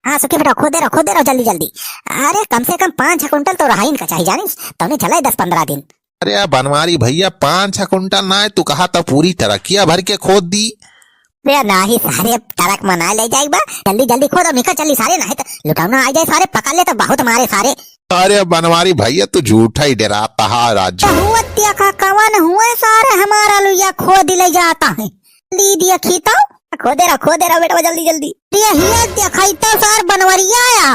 हाँ सुखी बेटा खोदे रहो जल्दी जल्दी। अरे कम से कम 5-6 कुंटल तो रहा इनका चाहिए जानिस, तो उन्हें चला 10-15 दिन। अरे यार बनवारी भैया 5-6 कुंटल ना है, तू कहा तो पूरी टरकिया भर के खोद दी। वे ना ही सारे टरक मना ले जाएगा, जल्दी जल्दी खोदो निकल चली सारे, ना है तो लुटाना आ जाए सारे, पकड़ ले तो बहुत मारे सारे। अरे बनवारी भैया तू झूठा ही डराता है राजू। हुआ का कवन हुए सारे हमारा लुया खोद ले जाता है। ली दिया खीता खोदे रहो बेटा जल्दी जल्दी। ये हिया दिखाईता सार बनवरिया आया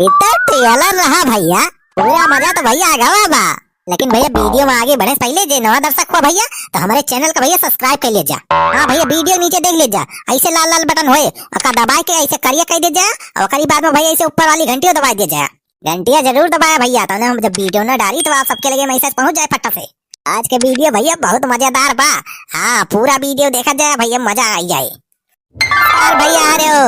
इतना ट्रेलर रहा भैया, पूरा मजा तो भैया आ गया बा। लेकिन भैया वीडियो में आगे बढ़े पहले जे नवा दर्शक हुआ भैया तो हमारे चैनल का भैया सब्सक्राइब कर ले जा। हाँ भैया वीडियो नीचे देख ले जा, ऐसे लाल लाल बटन होए और दबा के ऐसे करिया कह दे जा, और करी बाद में भैया ऐसे ऊपर वाली घंटियों दबा दे जा। घंटिया जरूर दबाया भैया, तो हम जब वीडियो न डाली तो आप सबके लगे मैसेज पहुंच जाए फटा से। आज के वीडियो भैया बहुत मजेदार बा। हाँ पूरा वीडियो देखा जाए भैया मजा आ जाए। और भैया आ रहे हो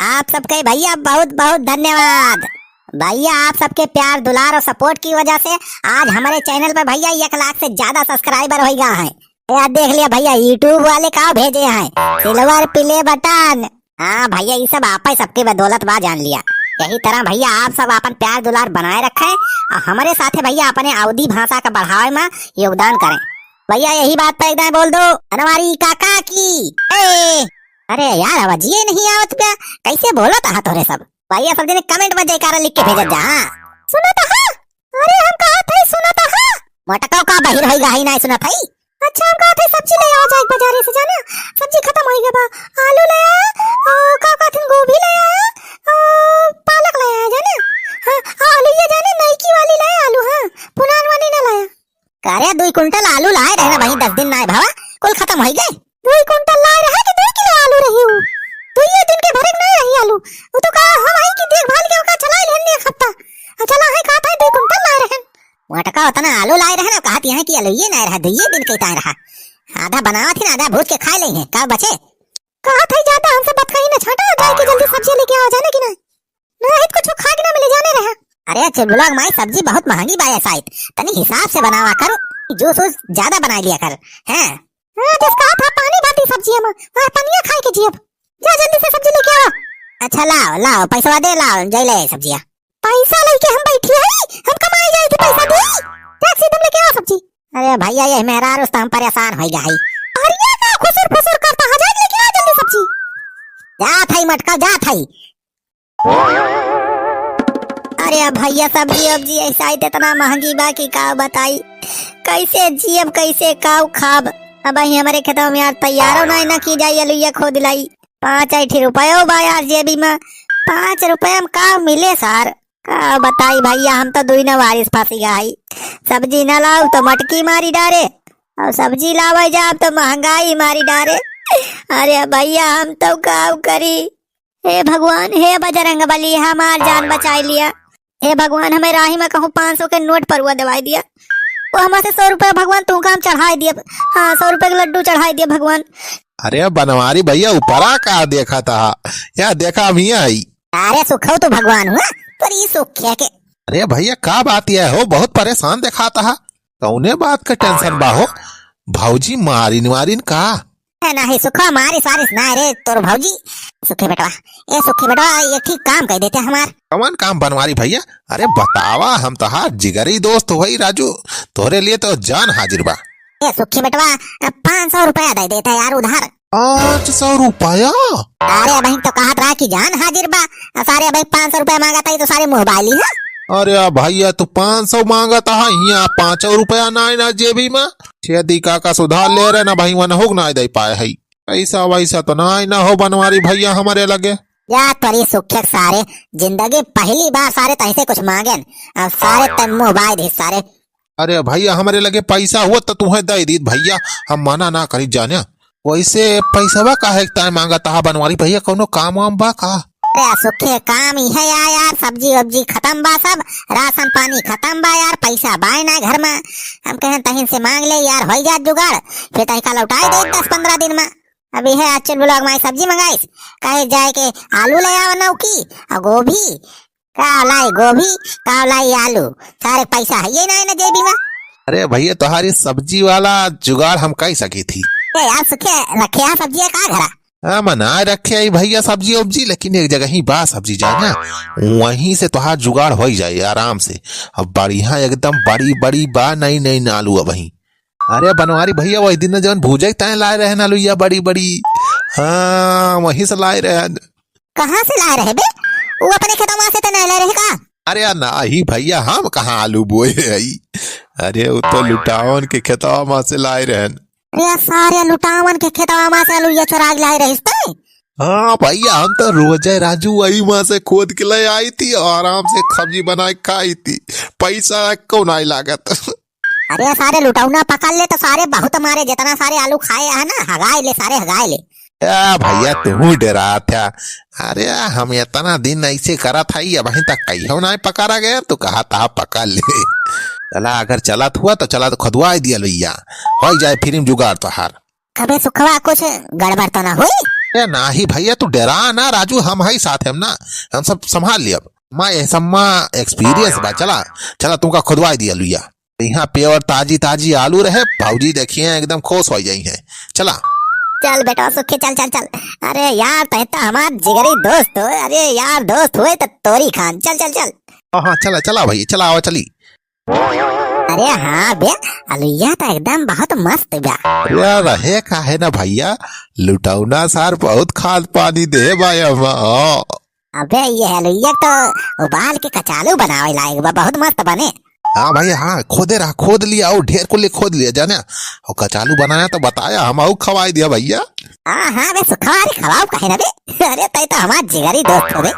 आप सबके भैया बहुत बहुत धन्यवाद भैया, आप सबके प्यार दुलार और सपोर्ट की वजह से आज हमारे चैनल पर भैया 1 लाख से ज्यादा सब्सक्राइबर हो गया है। यार देख लिया भैया यूट्यूब वाले का भेजे हैं सिल्वर प्ले बटन। हाँ भैया ये सब आप ही सबके बदौलत बा जान लिया। यही तरह भैया आप सब अपन प्यार दुलार बनाए रखें और हमारे साथ भैया अपने अवधी भाषा का बढ़ावे में योगदान करें। भैया यही बात पे एकदम बोल दो हमारी काका की। अरे यार आवाज ये नहीं आवत क्या, कैसे बोलो था तोरे सब भैया सब जने कमेंट में जयकारा लिख के भेज जा। सुना था अरे हम कहा थे सुना था मटकाओ का बहिर होइगा ही नहीं सुना था। अच्छा हम कहा थे सब्जी ले आओ जाए बाजार से जाना, सब्जी खत्म हो गया बा, आलू ले आ का थे गोभी ले आ पालक ले आ जाना। हां आलू ये जाने नई की वाली ले आलू, हां पुरान वाली ना लाया। करे 2 कुंटल आलू लाए रहना भाई 10 दिन ना है भावा कुल खत्म हो गए। 2 कुंटल लाए रहा कि 2 किलो आलू रही हूं, तो ये दिन के भरे नहीं रही आलू, वो तो कहा हम आई की देखभाल के का चला लेने एक हफ्ता चला है कहा था 2 कुंटल लाए रहे वटका उतना आलू लाए रहे ना, कहती है कि आलू ये नहीं रहा 2 दिन कहता रहा, आधा बनावा थी ना आधा भूज के खा ले हैं का बचे। कहा था जाता हमसे बात कहीं ना छाटा जाए कि जल्दी सब्जी लेके आ जाने की ना ना हित कुछ खा के ना मिले जाने रहा। अरे चुलबुलाग माई सब्जी बहुत महंगी बाया शायद तनी हिसाब से बनावा करो, जूस ज्यादा बना लिया कर हैं। हां जिसका था पानी भाती सब्जी में हां पनिया खाए के जियब जा जल्दी से सब्जी लेके आओ। अच्छा लाओ पैसा दे लाओ जय ले सब्जियां। पैसा लेके हम बैठी है हम कमाई जाए थे पैसा दे टैक्सी तुम लेके आओ सब्जी। अरे भैया ये मेरा रुस्त हम परेशान हो गया है। अरे का खुसुर करता है जा लेके आ जल्दी सब्जी। जा थाई मटका जा थाई। अरे भैया सब्जी ऐसा ही इतना महंगी बा कि का बताई कैसे जियब कैसे काऊ खाब। अब हमारे खेतों में यार तैयारो ना की जाए लुइया खोद लाई 5 रुपया बा यार जेबी में 5 रुपया में का मिले सार का बताई भैया। हम तो 2 ना बारिश फंसी गई, सब्जी न लाओ तो मटकी मारी डारे और सब्जी लावे जा तो महंगाई मारी डारे। अरे भैया हम तो काऊ करी। हे भगवान हे बजरंग बली हमार जान बचाई लिया। हे भगवान हमें राही में कहूँ 500 के नोट पर हुआ दवाई दिया, वो हमारे 100 रुपया भगवान तू काम चढ़ाई दिया। हाँ 100 रुपए के लड्डू चढ़ाई दिया भगवान। अरे बनवारी भैया ऊपरा का देखा था या देखा मिया आई। अरे सुखो तो भगवान हुआ पर ये सुख क्या के। अरे भैया का बात यह हो बहुत परेशान दिखाता है, कौने बात का टेंशन बा हो भौजी मारिन का है ना ही सुखा मारी सारिस ना रे तोर भौजी। सुखे बेटवा ये ठीक काम कह देते हमार। कौन काम बनवारी भैया? अरे बतावा हम तो हार जिगरी दोस्त हो राजू, तोरे लिए तो जान हाजिर बा। ए सुखी बेटवा 500 रुपया दे देता यार उधार। 500 रुपया? अरे बहन तो कहत रहा कि जान हाजिर बा, सारे भाई 500 रुपया मांगता ही तो सारे मोबाइल ही है। अरे भैया तू 500 मांगता है यहाँ 500 रुपया ना जेबी में छेदी का सुधार ले रहे ना भाई वन हो ना दे पाए है ऐसा वैसा तो ना हो बनवारी भैया हमारे लगे। या तोरी सुखे सारे जिंदगी पहली बार सारे तैसे कुछ मांगे सारे तम मोबाइल ही सारे। अरे भैया हमारे लगे पैसा हुआ तो तुम्हें दे दी भैया, हम मना ना करी जाने वैसे पैसा का है मांगा था बनवारी भैया कोनो काम वाम बा का? अरे सुखे काम ही है यार सब्जी वब्जी खत्म बा सब राशन पानी खत्म बा यार पैसा बाय ना घर में, हम कहें तहिन से मांग ले यार हो जा जुगाड़ फिर तही का लौटाई दे 10-15 दिन में। अभी है आज ब्लॉग में सब्जी मंगाई कहे जाए के आलू ले आओ नौकी और गोभी का लाई आलू सारे पैसा है ये ना जेबी में। अरे भैया तुम्हारी सब्जी वाला जुगाड़ हम कही सकी थी यार सुखे रखे सब्जी का घरा मना रखे आई भैया सब्जी उब्जी, लेकिन एक जगह ही बा सब्जी जाए ना, वहीं से तो हाथ जुगाड़ हो ही जाए आराम से। अब बढ़िया एकदम बड़ी बड़ी बा, नई नई आलू अब वही। अरे बनवारी भैया वही दिन जवन भूजे तय लाए रहे आलूया बड़ी बड़ी, हाँ वहीं से लाए रहे। कहाँ से लाए रहे बे? वो अपने खेतों से तो नहीं लाए रहे का? अरे ना ही भैया, हम कहाँ आलू बोए हई, अरे वो तो लुटावन के खेतवा से लाए रहन। अरे सारे लुटावन के खेतवा से आलू चुरा के लाए रहिस ते? हाँ भैया, हम तो रोज राजू वही वहां से खोद के ले आई थी और आराम से सब्जी बनाई खाई थी, पैसा को नहीं लागत। अरे सारे लुटावना पकड़ ले तो सारे बहुत मारे, जितना सारे आलू खाए है ना हगाए ले, सारे हगाए ले। भैया तू डरा था, अरे हम इतना दिन ऐसे करा था, अभी तक कहीं नहीं पकड़ा गया, तो कहा था पकड़ ले। चला अगर चला हुआ तो चला तो खुदवा दिया भैया, हो जाए फिर जुगाड़ तो हार। कबे सुखवा कुछ गड़बड़ तो ना हुई? ना ही भैया तू डरा ना राजू, हम है साथ हम ना, हम सब संभाल लिया। मैं एक्सपीरियंस बा, चला चला तुमका खुदवा दिया लुया। यहाँ प्योर ताजी ताजी आलू रहे, भाजी देखिए एकदम खुश हो जाई है। चला चल बेटा सुखी, चल चल चल। अरे यार तय तो हमार जिगरी दोस्त हो, अरे यार दोस्त हुए तो तोरी खान, चल चल चल। हाँ चला चला भैया, चला आओ चली। अरे हाँ बे, आलूया तो एकदम बहुत मस्त बा। यार रहे का है ना भैया, लुटौना सार बहुत खाद पानी दे भाई। अबे ये आलूया तो उबाल के कचालू बनावे लायक बा, बहुत मस्त बने। हाँ भैया हाँ, खोद लिया और ढेर को ले खोद लिया जाना, और कचालू बनाया तो बताया, हम और खवाई दिया भैया। हाँ हाँ बे सुखा, अरे खवाओ कहे ना बे, अरे तय तो हमार जिगरी दोस्त हो बे।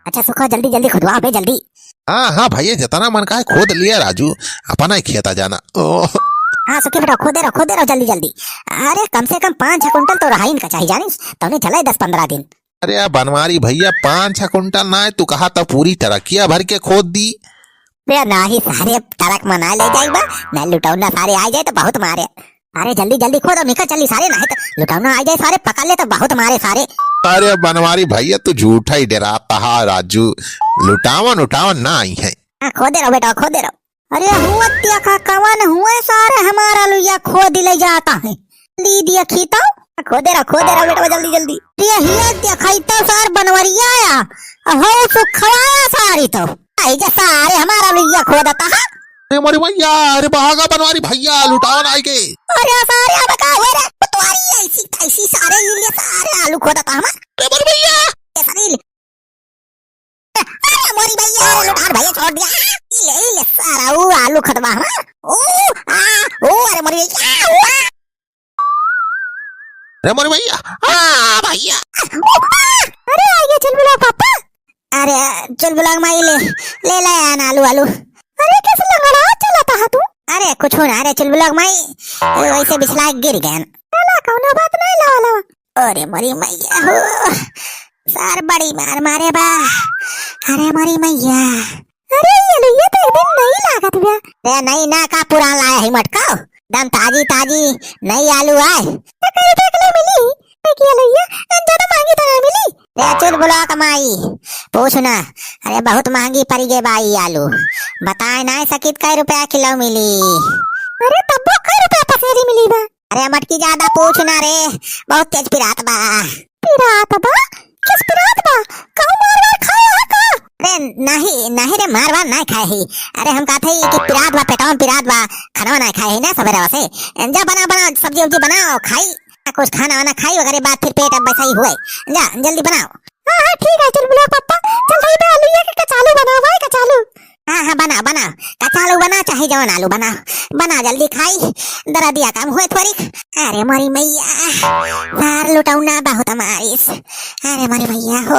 अच्छा सुखा जल्दी जल्दी खुदवा बे जल्दी। हाँ हाँ भैया जितना मन का है खोद लिया राजू, अपना ही खेता जाना। हाँ सुखी बेटा खोदे रहो जल्दी जल्दी। अरे कम से कम 5-6 कुंटल तो रहा इनका चाहिए जानिस, तो उन्हें चला 10-15 दिन। अरे बनवारी भैया 5-6 कुंटल ना है, तू कहा तो पूरी टरकिया भर के खोद दी। ना ही सारे टरक मना ले जाएगा, न लुटौना सारे आ जाए तो बहुत मारे। अरे जल्दी जल्दी खोदो निकल चली सारे, ना तो लुटौना आ जाए सारे पकड़ ले तो बहुत मारे सारे। अरे बनवारी भैया तू झूठा ही डराता है राजू, लुटावन ना आई है। खोदे रहो बेटा खोदे रहो। अरे हुआ त्या का कवन हुए सारे हमारा लुया खोद ले जाता है, ली दिया खीता। खोदे रहो बेटा जल्दी जल्दी। ये हिया त्या खाईता सार बनवरिया आया, हो सुखवाया सारी तो सारे हमारा लुइया खोदता है। अरे मोरी भैया, अरे भागा बनवारी भैया, लुटावन आई के। अरे सारे अब का हुए रे, तुम्हारी ऐसी सारे ये सारे आलू खोदता हम। अरे मोरी भैया, अरे मोरी भैया, लुटान भैया छोड़ दिया, ले सारा वो आलू खोदवा हम। अरे मोरी भैया, अरे मोरी भैया, भैया। अरे आगे चल बुला पापा। अरे चल बुला माई ले आना आलू। अरे कैसे लंगड़ा चलाता है तू? अरे कुछ हो ना, अरे चल बुला माई वैसे बिछला गिर गया ना, कौनो बात नहीं लावा। अरे मरी मैया हो, सार बड़ी मार मारे बा। अरे मरी मैया, अरे ये तो एक दिन नहीं लागत बा। अरे नहीं ना का पुरान लाया है मटका, दम ताजी नई आलू आए मिली ज्यादा महंगी तो नहीं मिली। चल बुला कमाई पूछ ना, अरे बहुत महंगी पड़ी गे बाई आलू, बताए ना सकित कई रुपया किलो मिली। अरे तब कई रुपया पसेरी मिली बा। अरे मटकी ज्यादा पूछ ना रे, बहुत तेज पिरात बा। किस पिरात बा? कहूं मारवार खाया है का? अरे नहीं रे मारवार नहीं खाए ही। अरे हम कहते ही कि पिरात बा, पेटावन पिरात बा, खाना नहीं खाए ही ना सवेरे वैसे। जा बना सब्जी उब्जी बनाओ खाई, कुछ खाना वाना खाई वगैरह बाद फिर पेट अब वैसा ही हुए। जा जल्दी बनाओ। हाँ ठीक है चल बुला पापा, चल भाई मैं आलू के कचालू बनाओ भाई कचालू। हाँ बना कचालू बना, चाहे जवन आलू बना जल्दी खाई, दरा दिया काम हुए थोड़ी। अरे मरी मैया, सार लुटाऊना बहुत मारिस। अरे मरी मैया हो।